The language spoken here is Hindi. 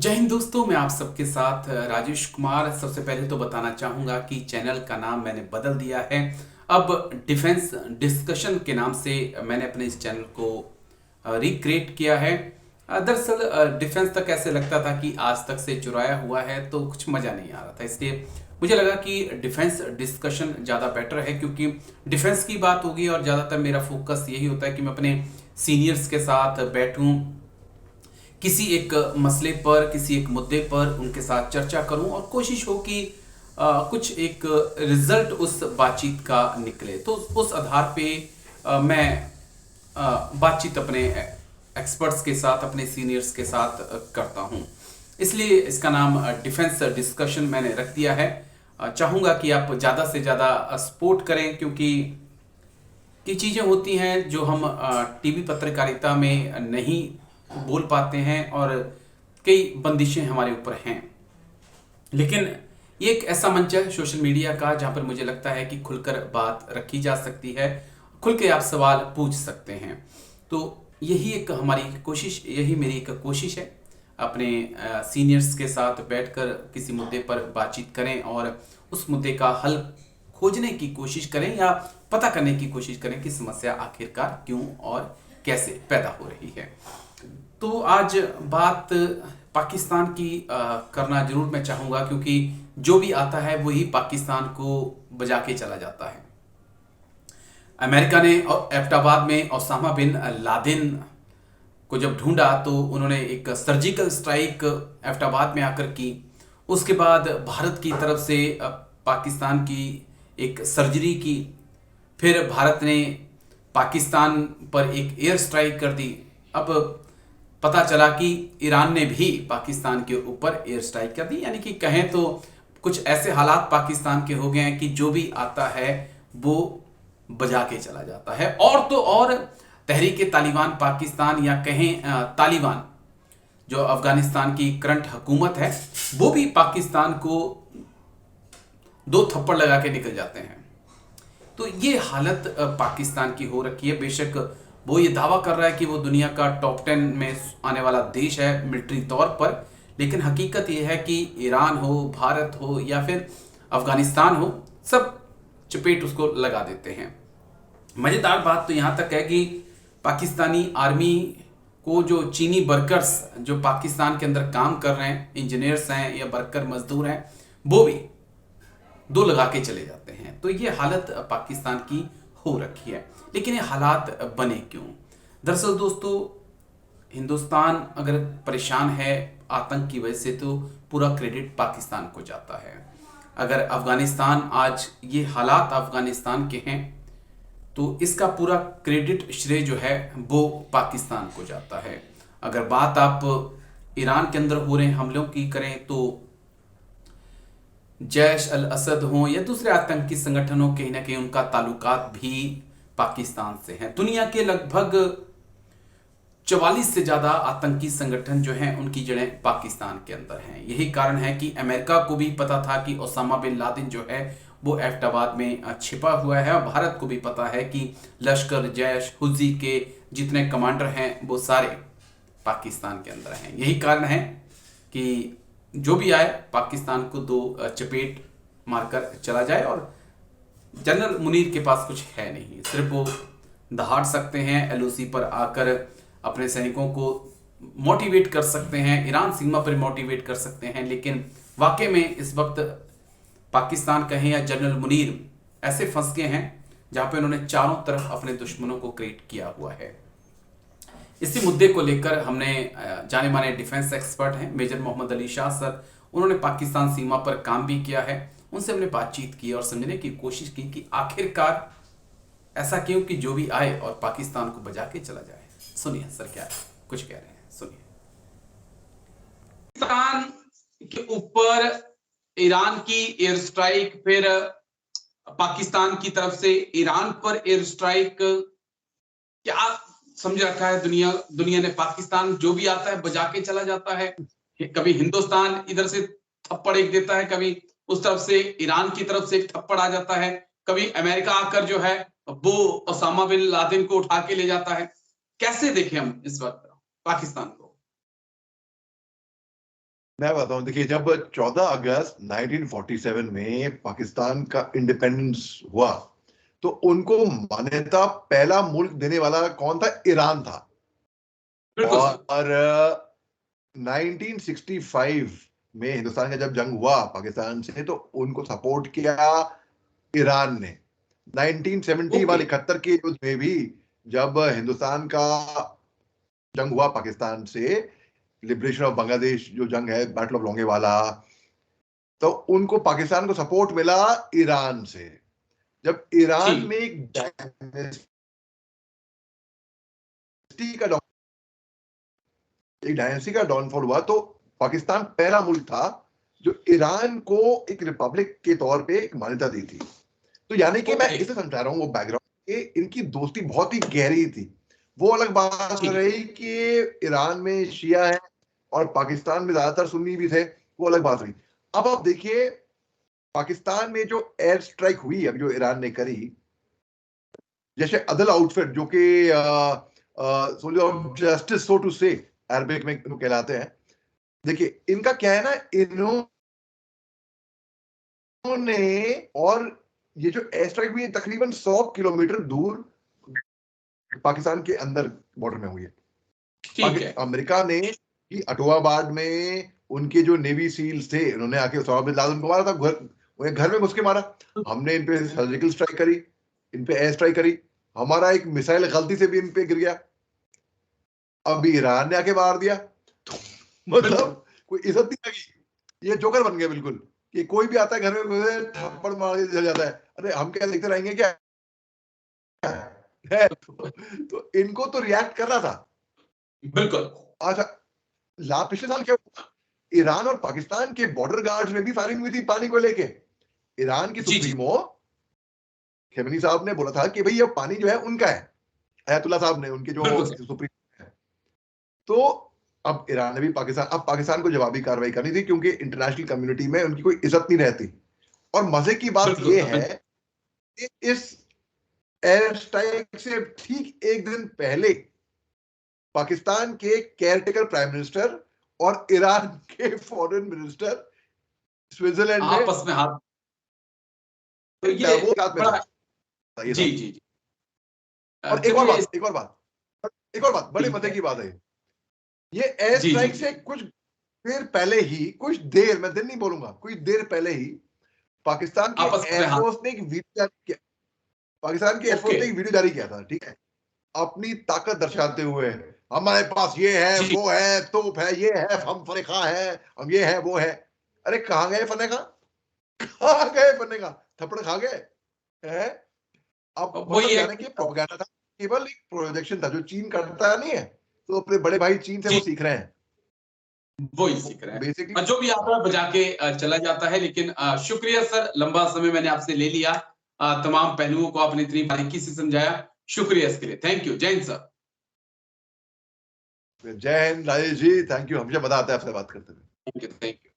जय हिंद दोस्तों, मैं आप सबके साथ राजेश कुमार। सबसे पहले तो बताना चाहूँगा कि चैनल का नाम मैंने बदल दिया है। अब डिफेंस डिस्कशन के नाम से मैंने अपने इस चैनल को रिक्रिएट किया है। दरअसल डिफेंस तक ऐसे लगता था कि आज तक से चुराया हुआ है, तो कुछ मज़ा नहीं आ रहा था। इसलिए मुझे लगा कि डिफेंस डिस्कशन ज़्यादा बेटर है, क्योंकि डिफेंस की बात होगी और ज़्यादातर मेरा फोकस यही होता है कि मैं अपने सीनियर्स के साथ बैठूं, किसी एक मसले पर, किसी एक मुद्दे पर उनके साथ चर्चा करूं और कोशिश हो कि कुछ एक रिजल्ट उस बातचीत का निकले। तो उस आधार पे मैं बातचीत अपने एक्सपर्ट्स के साथ, अपने सीनियर्स के साथ करता हूं। इसलिए इसका नाम डिफेंस डिस्कशन मैंने रख दिया है। चाहूंगा कि आप ज़्यादा से ज़्यादा सपोर्ट करें, क्योंकि की चीज़ें होती हैं जो हम टीवी पत्रकारिता में नहीं बोल पाते हैं, और कई बंदिशें हमारे ऊपर हैं। लेकिन ये एक ऐसा मंच है सोशल मीडिया का जहाँ पर मुझे लगता है कि खुलकर बात रखी जा सकती है, खुल के आप सवाल पूछ सकते हैं। तो यही एक हमारी कोशिश, यही मेरी एक कोशिश है, अपने सीनियर्स के साथ बैठकर किसी मुद्दे पर बातचीत करें और उस मुद्दे का हल खोजने की कोशिश करें, या पता करने की कोशिश करें कि समस्या आखिरकार क्यों और कैसे पैदा हो रही है। तो आज बात पाकिस्तान की करना जरूर मैं चाहूँगा, क्योंकि जो भी आता है वही पाकिस्तान को बजा के चला जाता है। अमेरिका ने एबटाबाद में ओसामा बिन लादेन को जब ढूंढा, तो उन्होंने एक सर्जिकल स्ट्राइक एबटाबाद में आकर की। उसके बाद भारत की तरफ से पाकिस्तान की एक सर्जरी की। फिर भारत ने पाकिस्तान पर एक एयर स्ट्राइक कर दी। अब पता चला कि ईरान ने भी पाकिस्तान के ऊपर एयर स्ट्राइक कर दी। यानी कि कहें तो कुछ ऐसे हालात पाकिस्तान के हो गए हैं कि जो भी आता है वो बजा के चला जाता है। और तो और तहरीक तालिबान पाकिस्तान, या कहें तालिबान, जो अफगानिस्तान की करंट हुकूमत है, वो भी पाकिस्तान को दो थप्पड़ लगा के निकल जाते हैं। तो ये हालत पाकिस्तान की हो रखी है। बेशक वो ये दावा कर रहा है कि वो दुनिया का टॉप 10 में आने वाला देश है मिलिट्री तौर पर, लेकिन हकीकत ये है कि ईरान हो, भारत हो या फिर अफगानिस्तान हो, सब चपेट उसको लगा देते हैं। मज़ेदार बात तो यहाँ तक है कि पाकिस्तानी आर्मी को जो चीनी वर्कर्स जो पाकिस्तान के अंदर काम कर रहे हैं, इंजीनियर्स हैं या वर्कर मजदूर हैं, वो भी दो लगा के चले जाते हैं। तो ये हालत पाकिस्तान की हो रखी है। लेकिन ये हालात बने क्यों? दरअसल दोस्तों, हिंदुस्तान अगर परेशान है आतंक की वजह से, तो पूरा क्रेडिट पाकिस्तान को जाता है। अगर अफगानिस्तान, आज ये हालात अफगानिस्तान के हैं, तो इसका पूरा क्रेडिट, श्रेय जो है वो पाकिस्तान को जाता है। अगर बात आप ईरान के अंदर हो रहे हमलों की करें, तो जैश अल असद हों या दूसरे आतंकी संगठनों, कहीं ना कहीं उनका ताल्लुकात भी पाकिस्तान से हैं। दुनिया के लगभग 44 से ज़्यादा आतंकी संगठन जो हैं, उनकी जड़ें पाकिस्तान के अंदर हैं। यही कारण है कि अमेरिका को भी पता था कि ओसामा बिन लादेन जो है वो एबटाबाद में छिपा हुआ है, और भारत को भी पता है कि लश्कर, जैश, हुज़ी के जितने कमांडर हैं वो सारे पाकिस्तान के अंदर हैं। यही कारण है कि जो भी आए पाकिस्तान को दो चपेट मारकर चला जाए। और जनरल मुनीर के पास कुछ है नहीं, सिर्फ वो दहाड़ सकते हैं, एलओसी पर आकर अपने सैनिकों को मोटिवेट कर सकते हैं, ईरान सीमा पर मोटिवेट कर सकते हैं। लेकिन वाकई में इस वक्त पाकिस्तान कहें या जनरल मुनीर ऐसे फंस गए हैं जहां पे उन्होंने चारों तरफ अपने दुश्मनों को क्रिएट किया हुआ है। इसी मुद्दे को लेकर हमने जाने माने डिफेंस एक्सपर्ट हैं मेजर मोहम्मद अली शाह सर, उन्होंने पाकिस्तान सीमा पर काम भी किया है। उनसे हमने बातचीत की और समझने की कोशिश की कि आखिरकार ऐसा क्यों कि जो भी आए और पाकिस्तान को बजा के चला जाए। सुनिए सर क्या कुछ कह रहे हैं, सुनिए। पाकिस्तान के ऊपर ईरान की एयर स्ट्राइक, फिर पाकिस्तान की तरफ से ईरान पर एयर स्ट्राइक, क्या समझ रखा है दुनिया दुनिया ने? पाकिस्तान जो भी आता है बजा के चला जाता है। कभी हिंदुस्तान इधर से थप्पड़ एक देता है, कभी उस तरफ से ईरान की तरफ से एक थप्पड़ आ जाता है, कभी अमेरिका आकर जो है वो ओसामा बिन लादेन को उठा के ले जाता है। कैसे देखें हम इस वक्त पाकिस्तान को? मैं बताता हूँ, देखिए जब 14 अगस्त 1947 में पाकिस्तान का इंडिपेंडेंस हुआ तो उनको मान्यता पहला मुल्क देने वाला कौन था? ईरान था। बिल्कुल सर। और 1965 में हिंदुस्तान का जब जंग हुआ पाकिस्तान से तो उनको सपोर्ट किया ईरान ने। 1970 ओके। वाले 71 के युद्ध में भी जब हिंदुस्तान का जंग हुआ पाकिस्तान से, लिबरेशन ऑफ बांग्लादेश जो जंग है, बैटल ऑफ लोंगेवाला, तो उनको पाकिस्तान को सपोर्ट मिला ईरान से। जब जी। ईरान में एक डायनेस्टी का डाउनफॉल हुआ तो पाकिस्तान पहला मुल्क था जो ईरान को एक रिपब्लिक के तौर पे एक मान्यता दी थी। तो यानी कि मैं ओके। इसे समझा रहा हूँ वो बैकग्राउंड कि इनकी दोस्ती बहुत ही गहरी थी। वो अलग बात ठीक है। रही कि ईरान में शिया है और पाकिस्तान में ज्यादातर सुन्नी भी थे, वो अलग बात रही। अब आप देखिए पाकिस्तान में जो एयर स्ट्राइक हुई अब जो ईरान ने करी, जैसे अदल आउटफिट जो कि जस्टिस सो टू से अरबिक में कहलाते हैं। देखिए इनका क्या है ना, इन्होंने और ये जो एयर स्ट्राइक हुई है तकरीबन 100 किलोमीटर दूर पाकिस्तान के अंदर बॉर्डर में हुई है। ठीक है। अमेरिका ने कि अटोआबाद में उनके जो नेवी सील्स थे उन्होंने आके उसामा बिन लादेन को मारा था, घर में घुस के मारा। हमने इन पे सर्जिकल स्ट्राइक करी, इन पे एयर स्ट्राइक करी, हमारा एक मिसाइल गलती से भी इन पे गिर गया, अभी ईरान ने आके मार दिया। तो मतलब कोई इज्जत नहीं लगी, ये जोकर बन गया बिल्कुल कि कोई भी आता है घर में थप्पड़ मार के चल जाता है। अरे हम क्या देखते रहेंगे क्या है? तो इनको तो रिएक्ट करना था। बिल्कुल। अच्छा, पिछले साल क्या हुआ? ईरान और पाकिस्तान के बॉर्डर गार्ड्स में भी फायरिंग हुई थी पानी को लेके। ईरान की जी जी। सुप्रीमो खेमनी साहब ने बोला था कि भाई ये पानी जो है उनका है, अयतुल्ला साहब ने, उनके जो बिल्कुल सर। सुप्रीमो है। तो अब ईरान ने भी पाकिस्तान को जवाबी कार्रवाई करनी थी क्योंकि इंटरनेशनल कम्युनिटी में उनकी कोई इज्जत नहीं रहती। और मजे की बात बिल्कुल यह सर। है कि इस एयर स्ट्राइक से ठीक एक दिन पहले पाकिस्तान के केयरटेकर प्राइम मिनिस्टर और ईरान के फॉरेन मिनिस्टर स्विट्जरलैंड में आपस में हाथ। तो ये वो साथ में बड़ा। थे ये जी सब। जी जी। और चलिए एक और बात बड़े ठीक मजे है। की बात है, ये एयर जी जी स्ट्राइक से जी। कुछ देर पहले ही, कुछ देर, मैं दिन नहीं बोलूंगा, कुछ देर पहले ही पाकिस्तान के आपस में हाथ। एयरफोर्स ने एक वीडियो जारी किया। पाकिस्तान की एयरफोर्स ओके। ने एक वीडियो जारी किया था, ठीक है, अपनी ताकत दर्शाते हुए, हमारे पास ये है जी। वो है, तोप है, ये है, हम फनेखा है, हम ये है वो है। अरे कहाँ गए फनेखा? कहाँ गए फनेखा? थप्पड़ खा गए हैं? अब वही मतलब है। यानी कि प्रोपेगेंडा था, केवल एक प्रोजेक्शन था जो चीन करता नहीं है, तो अपने बड़े भाई चीन से वो जी। सीख रहे हैं वही सीख रहे हैं। बेसिकली। और जो भी आता है बजा के चला जाता है। लेकिन शुक्रिया सर, लंबा समय मैंने आपसे ले लिया। तमाम पहलुओं को आपने इतनी बारीकी से समझाया। शुक्रिया इसके लिए। Thank you. जय हिंद सर। जय हिंद राजेश जी, थैंक यू, हमेशा मजा आता है आपसे बात करते हुए। Thank you. Thank you.